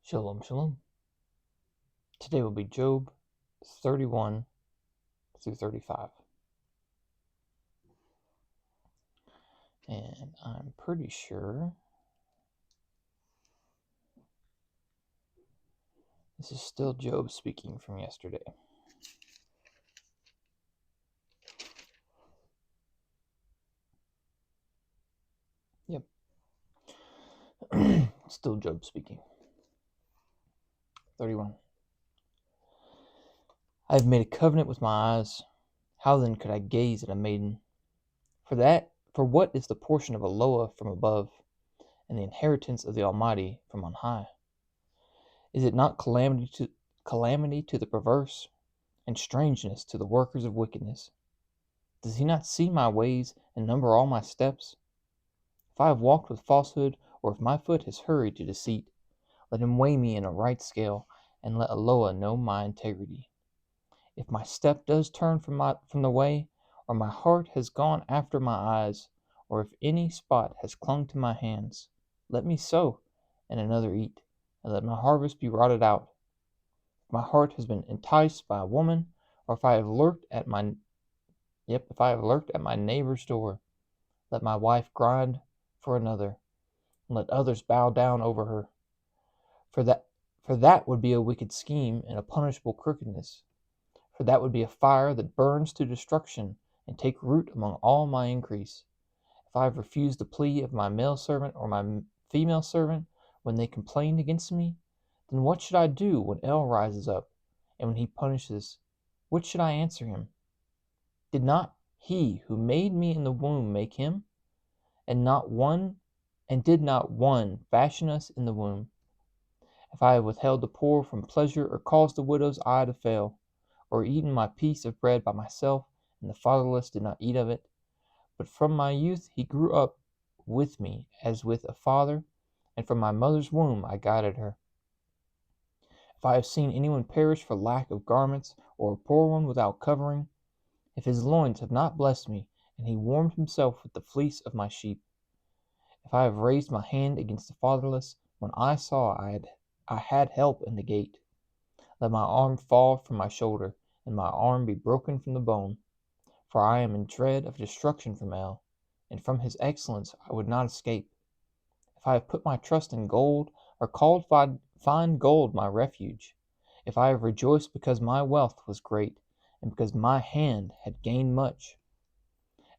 Shalom, shalom. Today will be Job 31 through 35. And I'm pretty sure this is still Job speaking from yesterday. Yep. Still Job speaking. 31. I have made a covenant with my eyes. How then could I gaze at a maiden? For what is the portion of a Loa from above, and the inheritance of the Almighty from on high? Is it not calamity to the perverse, and strangeness to the workers of wickedness? Does he not see my ways and number all my steps? If I have walked with falsehood, or if my foot has hurried to deceit, let him weigh me in a right scale, and let Eloah know my integrity. If my step does turn from the way, or my heart has gone after my eyes, or if any spot has clung to my hands, let me sow, and another eat, and let my harvest be rotted out. If my heart has been enticed by a woman, or if I have lurked at my neighbor's door, let my wife grind for another, and let others bow down over her. For that would be a wicked scheme and a punishable crookedness. For that would be a fire that burns to destruction and take root among all my increase. If I have refused the plea of my male servant or my female servant when they complained against me, then what should I do when El rises up, and when he punishes? What should I answer him? Did not he who made me in the womb make him? And did not one fashion us in the womb? If I have withheld the poor from pleasure, or caused the widow's eye to fail, or eaten my piece of bread by myself, and the fatherless did not eat of it, but from my youth he grew up with me as with a father, and from my mother's womb I guided her. If I have seen anyone perish for lack of garments, or a poor one without covering, if his loins have not blessed me, and he warmed himself with the fleece of my sheep, if I have raised my hand against the fatherless, when I saw I had help in the gate, let my arm fall from my shoulder, and my arm be broken from the bone. For I am in dread of destruction from El, and from his excellence I would not escape. If I have put my trust in gold, or called fine gold my refuge, if I have rejoiced because my wealth was great, and because my hand had gained much,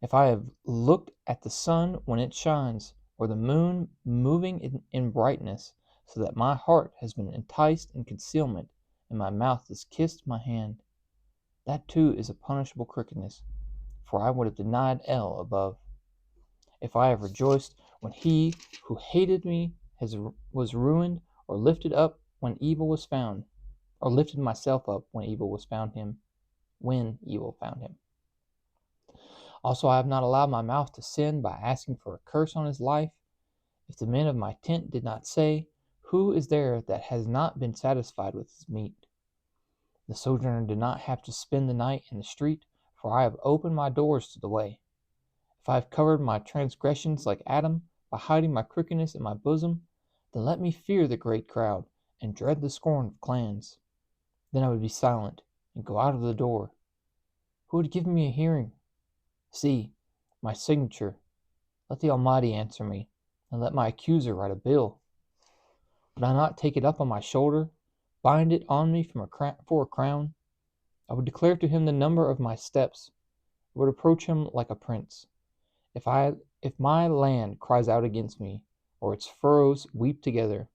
if I have looked at the sun when it shines, or the moon moving in brightness, so that my heart has been enticed in concealment, and my mouth has kissed my hand, that too is a punishable crookedness, for I would have denied El above. If I have rejoiced when he who hated me was ruined, or lifted up when evil was found, or lifted myself up when evil found him. Also I have not allowed my mouth to sin by asking for a curse on his life. If the men of my tent did not say, who is there that has not been satisfied with his meat? The sojourner did not have to spend the night in the street, for I have opened my doors to the way. If I have covered my transgressions like Adam, by hiding my crookedness in my bosom, then let me fear the great crowd, and dread the scorn of clans. Then I would be silent, and go out of the door. Who would give me a hearing? See, my signature. Let the Almighty answer me, and let my accuser write a bill. Would I not take it up on my shoulder, bind it on me for a crown? I would declare to him the number of my steps. I would approach him like a prince. If my land cries out against me, or its furrows weep together,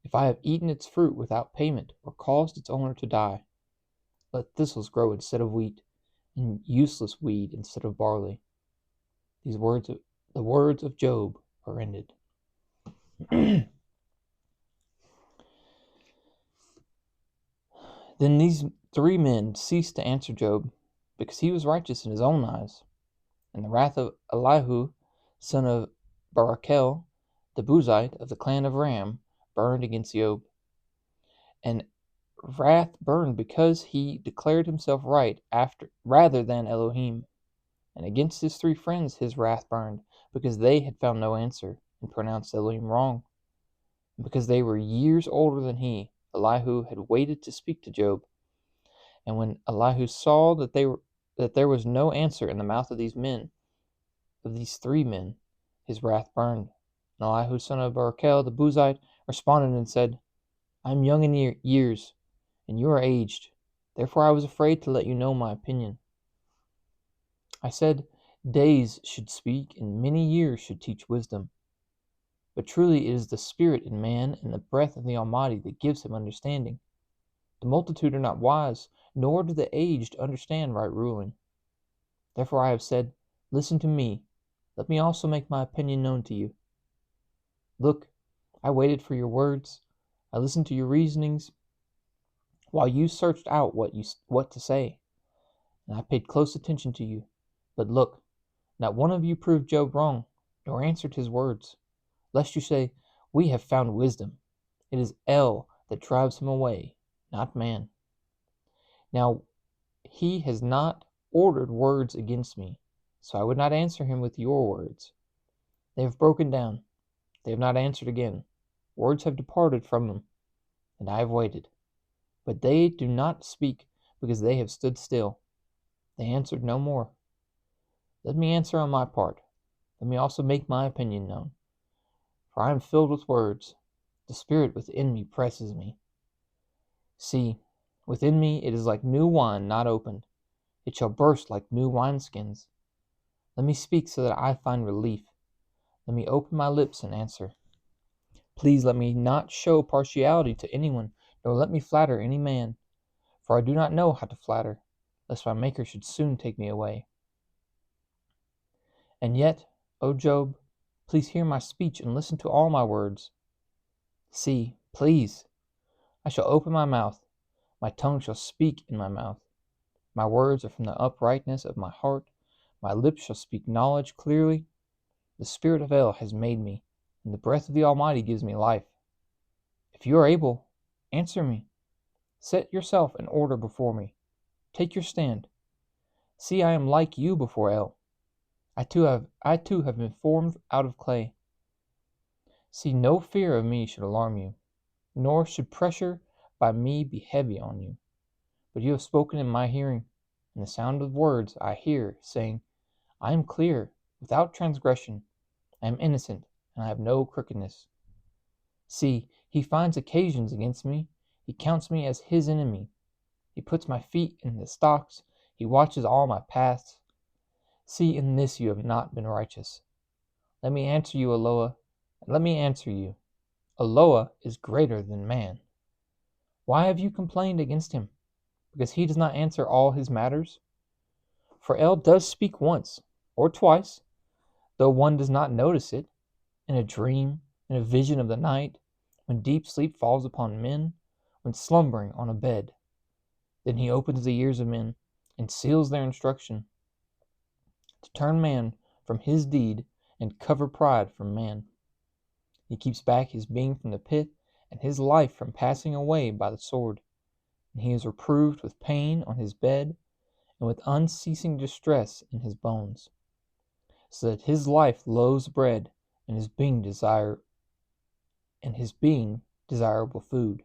if I have eaten its fruit without payment, or caused its owner to die, let thistles grow instead of wheat, and useless weed instead of barley. The words of Job are ended. Then these 3 men ceased to answer Job, because he was righteous in his own eyes. And the wrath of Elihu, son of Barachel, the Buzite of the clan of Ram, burned against Job. And wrath burned because he declared himself right rather than Elohim. And against his 3 friends his wrath burned, because they had found no answer, and pronounced Elohim wrong. And because they were years older than he, Elihu had waited to speak to Job. And when Elihu saw that there was no answer in the mouth of these 3 men, his wrath burned. And Elihu son of Barachel the Buzite responded and said, I am young in years, and you are aged. Therefore I was afraid to let you know my opinion. I said, days should speak, and many years should teach wisdom. But truly it is the spirit in man and the breath of the Almighty that gives him understanding. The multitude are not wise, nor do the aged understand right ruling. Therefore I have said, listen to me, let me also make my opinion known to you. Look, I waited for your words, I listened to your reasonings, while you searched out what to say, and I paid close attention to you. But look, not one of you proved Job wrong, nor answered his words, lest you say, we have found wisdom. It is El that drives him away, not man. Now he has not ordered words against me, so I would not answer him with your words. They have broken down, they have not answered again. Words have departed from them, and I have waited. But they do not speak because they have stood still. They answered no more. Let me answer on my part. Let me also make my opinion known. For I am filled with words. The spirit within me presses me. See, within me it is like new wine not opened. It shall burst like new wineskins. Let me speak so that I find relief. Let me open my lips and answer. Please let me not show partiality to anyone, nor let me flatter any man. For I do not know how to flatter, lest my Maker should soon take me away. And yet, O Job, please hear my speech and listen to all my words. See, please, I shall open my mouth, my tongue shall speak in my mouth. My words are from the uprightness of my heart, my lips shall speak knowledge clearly. The spirit of El has made me, and the breath of the Almighty gives me life. If you are able, answer me. Set yourself in order before me. Take your stand. See, I am like you before El. I too have been formed out of clay. See, no fear of me should alarm you, nor should pressure by me be heavy on you. But you have spoken in my hearing, and the sound of words I hear, saying, I am clear, without transgression. I am innocent, and I have no crookedness. See, he finds occasions against me. He counts me as his enemy. He puts my feet in the stocks. He watches all my paths. See, in this you have not been righteous. Let me answer you, Eloah, and let me answer you. Eloah is greater than man. Why have you complained against him? Because he does not answer all his matters? For El does speak once, or twice, though one does not notice it, in a dream, in a vision of the night, when deep sleep falls upon men, when slumbering on a bed. Then he opens the ears of men, and seals their instruction, to turn man from his deed, and cover pride from man. He keeps back his being from the pit, and his life from passing away by the sword. And he is reproved with pain on his bed, and with unceasing distress in his bones, so that his life loathes bread, and his being desirable food.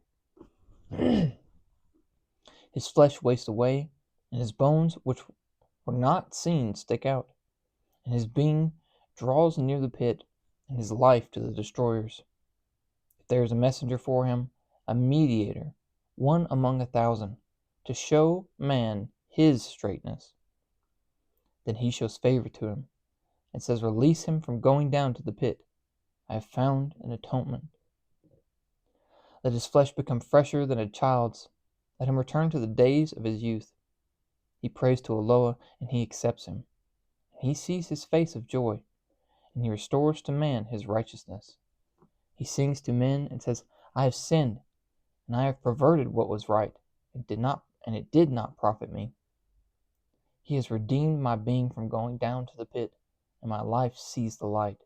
His flesh wastes away, and his bones which were not seen stick out, and his being draws near the pit, and his life to the destroyers. If there is a messenger for him, a mediator, one among 1,000, to show man his straightness, then he shows favor to him, and says, release him from going down to the pit. I have found an atonement. Let his flesh become fresher than a child's. Let him return to the days of his youth. He prays to Eloah, and he accepts him. And he sees his face of joy, and he restores to man his righteousness. He sings to men and says, I have sinned, and I have perverted what was right, and it did not profit me. He has redeemed my being from going down to the pit, and my life sees the light.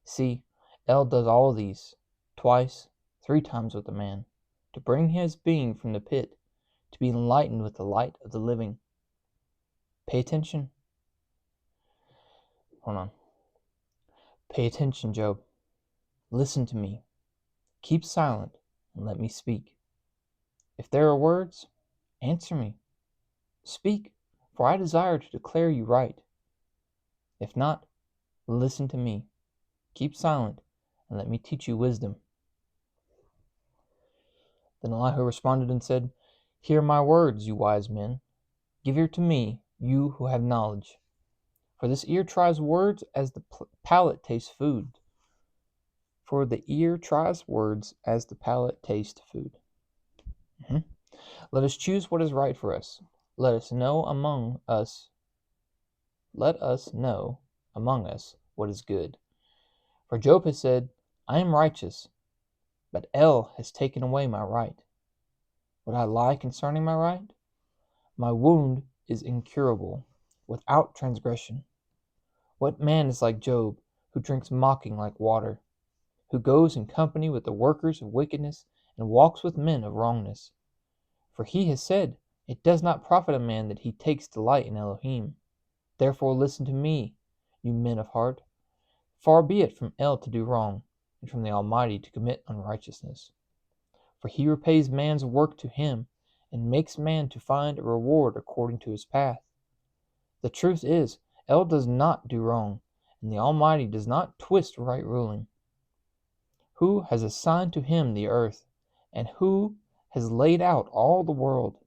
See, El does all these, twice, 3 times with a man, to bring his being from the pit, to be enlightened with the light of the living. Pay attention. Hold on. Pay attention, Job. Listen to me. Keep silent and let me speak. If there are words, answer me. Speak, for I desire to declare you right. If not, listen to me. Keep silent and let me teach you wisdom. Then Elihu responded and said, Hear my words, you wise men. Give ear to me, you who have knowledge. For this ear tries words as the palate tastes food. For the ear tries words as the palate tastes food. Let us choose what is right for us. Let us know among us what is good. For Job has said, I am righteous, but El has taken away my right. Would I lie concerning my right? My wound is incurable, without transgression. What man is like Job, who drinks mocking like water, who goes in company with the workers of wickedness, and walks with men of wrongness? For he has said, It does not profit a man that he takes delight in Elohim. Therefore listen to me, you men of heart. Far be it from El to do wrong, and from the Almighty to commit unrighteousness. For he repays man's work to him, and makes man to find a reward according to his path. The truth is, El does not do wrong, and the Almighty does not twist right ruling. Who has assigned to him the earth, and who has laid out all the world?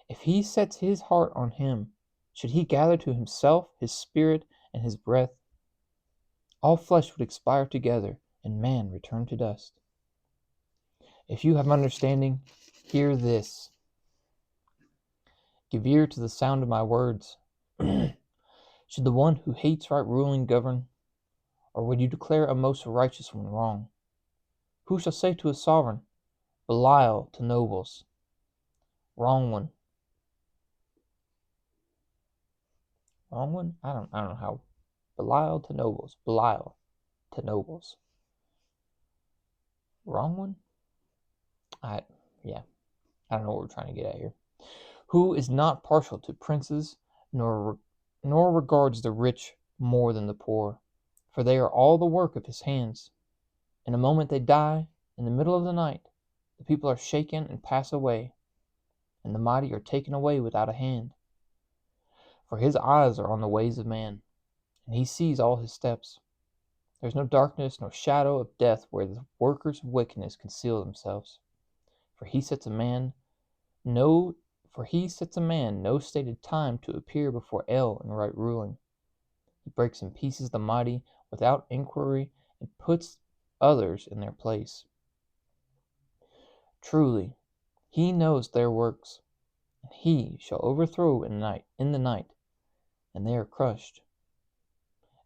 If he sets his heart on him, should he gather to himself his spirit and his breath? All flesh would expire together, and man return to dust. If you have understanding, hear this. Give ear to the sound of my words. Should the one who hates right ruling govern? Or would you declare a most righteous one wrong? Who shall say to a sovereign, Belial to nobles? Wrong one. Wrong one? I don't know how. Belial to nobles. Belial to nobles. Wrong one? I don't know what we're trying to get at here. Who is not partial to princes, nor regards the rich more than the poor, for they are all the work of his hands. In a moment they die, in the middle of the night. The people are shaken and pass away, and the mighty are taken away without a hand. For his eyes are on the ways of man, and he sees all his steps. There is no darkness nor shadow of death where the workers of wickedness conceal themselves. For he sets a man no stated time to appear before El in right ruling. He breaks in pieces the mighty without inquiry, and puts others in their place. Truly, he knows their works, and he shall overthrow in the night, and they are crushed.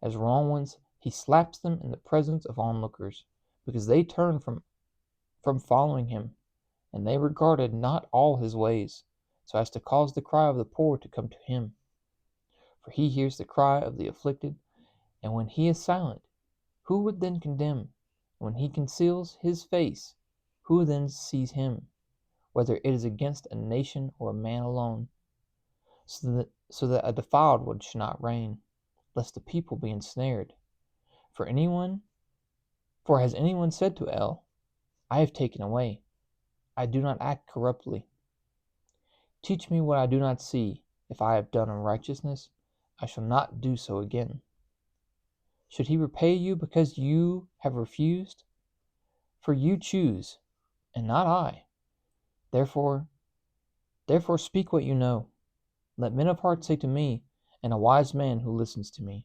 As wrong ones, he slaps them in the presence of onlookers, because they turned from following him, and they regarded not all his ways, so as to cause the cry of the poor to come to him. For he hears the cry of the afflicted, and when he is silent, who would then condemn? When he conceals his face, who then sees him? Whether it is against a nation or a man alone, so that a defiled one should not reign, lest the people be ensnared. For has anyone said to El, I have taken away, I do not act corruptly? Teach me what I do not see. If I have done unrighteousness, I shall not do so again. Should he repay you because you have refused? For you choose, and not I. Therefore speak what you know. Let men of heart say to me, and a wise man who listens to me.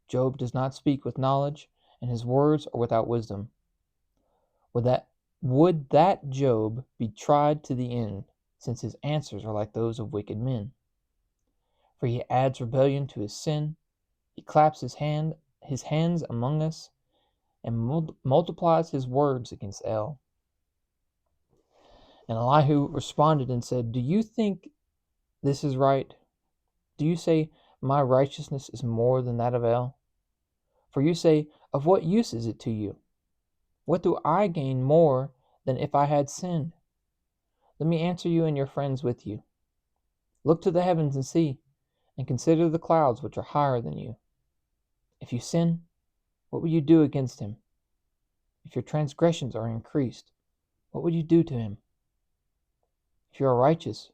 Job does not speak with knowledge, and his words are without wisdom. Would that Job be tried to the end, since his answers are like those of wicked men. For he adds rebellion to his sin, he claps his hands among us, and multiplies his words against El. And Elihu responded and said, Do you think this is right? Do you say, My righteousness is more than that of El? For you say, Of what use is it to you? What do I gain more than if I had sinned? Let me answer you and your friends with you. Look to the heavens and see, and consider the clouds which are higher than you. If you sin, what will you do against him? If your transgressions are increased, what would you do to him? If you are righteous,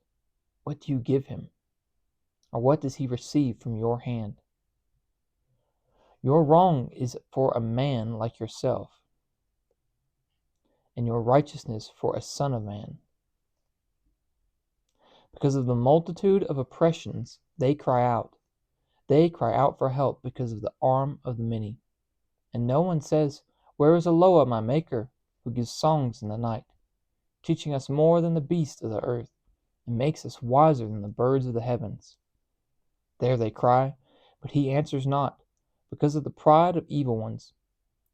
what do you give him? Or what does he receive from your hand? Your wrong is for a man like yourself, and your righteousness for a son of man. Because of the multitude of oppressions, they cry out. They cry out for help because of the arm of the many. And no one says, "Where is Eloah, my maker, who gives songs in the night, teaching us more than the beasts of the earth, and makes us wiser than the birds of the heavens?" There they cry, but he answers not, because of the pride of evil ones.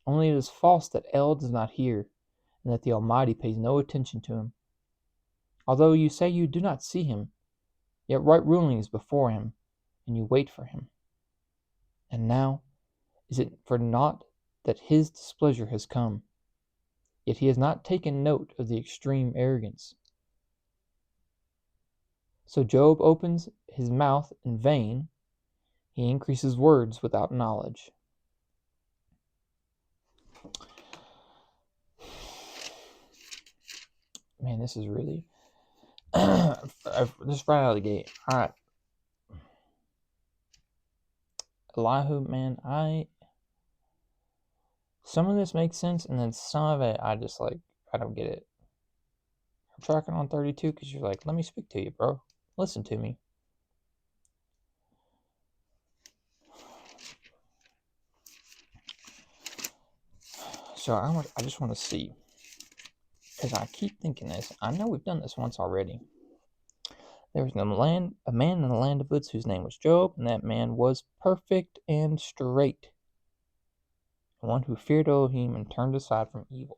Only it is false that El does not hear, and that the Almighty pays no attention to him. Although you say you do not see him, yet right ruling is before him, and you wait for him. And now, is it for naught that his displeasure has come? Yet he has not taken note of the extreme arrogance. So Job opens his mouth in vain, he increases words without knowledge. Man, this is really just right out of the gate. All right, Elihu, man, some of this makes sense, and then some of it I just I don't get it. I'm tracking on 32 because you're like, let me speak to you, bro. Listen to me. So I just want to see, because I keep thinking this. I know we've done this once already. There was a man in the land of Uz whose name was Job, and that man was perfect and straight, one who feared Elohim and turned aside from evil.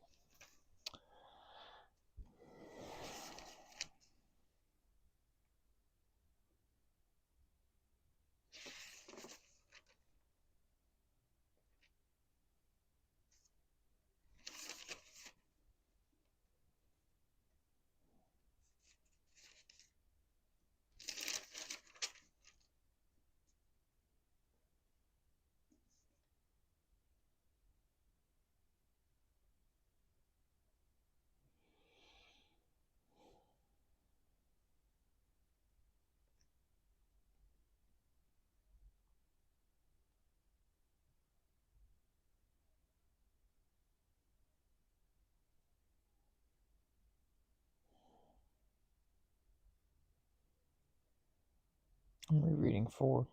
I'm rereading 4.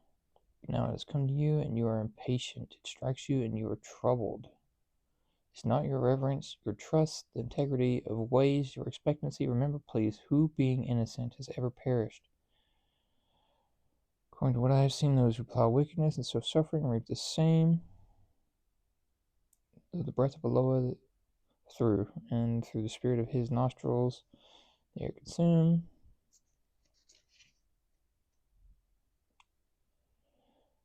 Now it has come to you, and you are impatient. It strikes you, and you are troubled. Is not your reverence, your trust, the integrity of ways, your expectancy? Remember, please, who being innocent has ever perished? According to what I have seen, those who plow wickedness and sow suffering reap the same. Though the breath of Eloah through, and through the spirit of his nostrils they are consumed.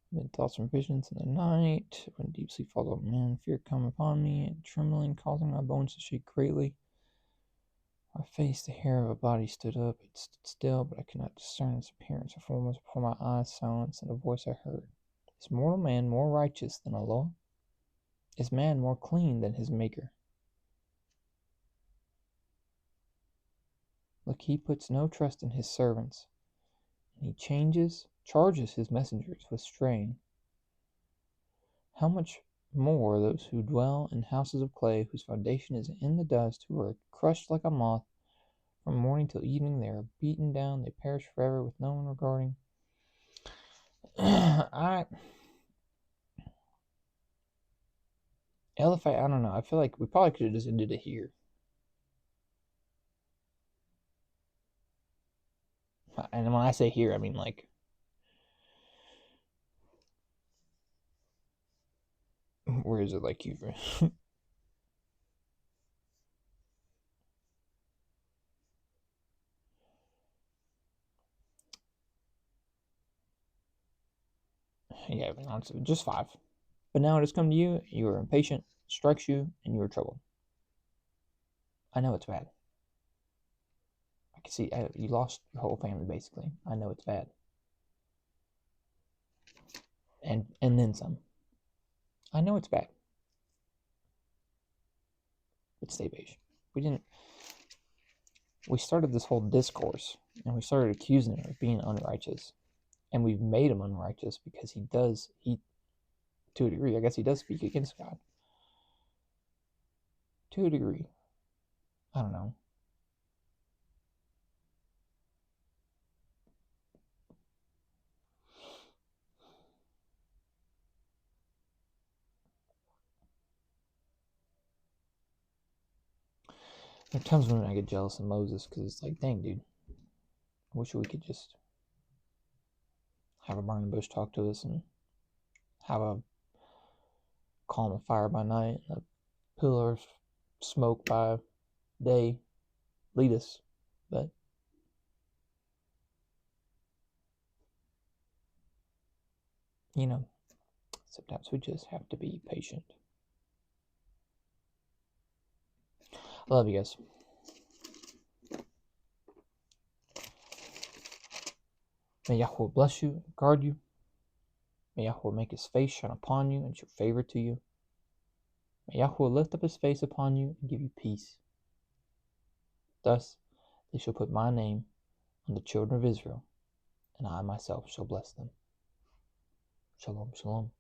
Mid thoughts and visions in the night, when deep sleep falls on man, fear come upon me, and trembling, causing my bones to shake greatly. My face, the hair of a body stood up. It stood still, but I could not discern its appearance or form was before my eyes. Silence, and a voice I heard. Is mortal man more righteous than Allah? Is man more clean than his maker? Look, he puts no trust in his servants, and he charges his messengers with straying. How much more those who dwell in houses of clay, whose foundation is in the dust, who are crushed like a moth. From morning till evening they are beaten down, they perish forever with no one regarding. Eliphaz, I don't know. I feel like we probably could have just ended it here. And when I say here, I mean like, where is it like you? Yeah, just 5. But now it has come to you, you are impatient, strikes you, and you are troubled. I know it's bad. I can see you lost your whole family, basically. I know it's bad. And then some. I know it's bad. would stay patient. We started this whole discourse, and we started accusing him of being unrighteous. And we've made him unrighteous because he, to a degree, I guess he does speak against God. To a degree. I don't know. There are times when I get jealous of Moses because it's like, dang, dude, I wish we could just have a burning bush talk to us and have a calm of fire by night and a pillar of smoke by day lead us. But sometimes we just have to be patient. I love you guys. May Yahweh bless you and guard you. May Yahweh make his face shine upon you and show favor to you. May Yahweh lift up his face upon you and give you peace. Thus they shall put my name on the children of Israel, and I myself shall bless them. Shalom, shalom.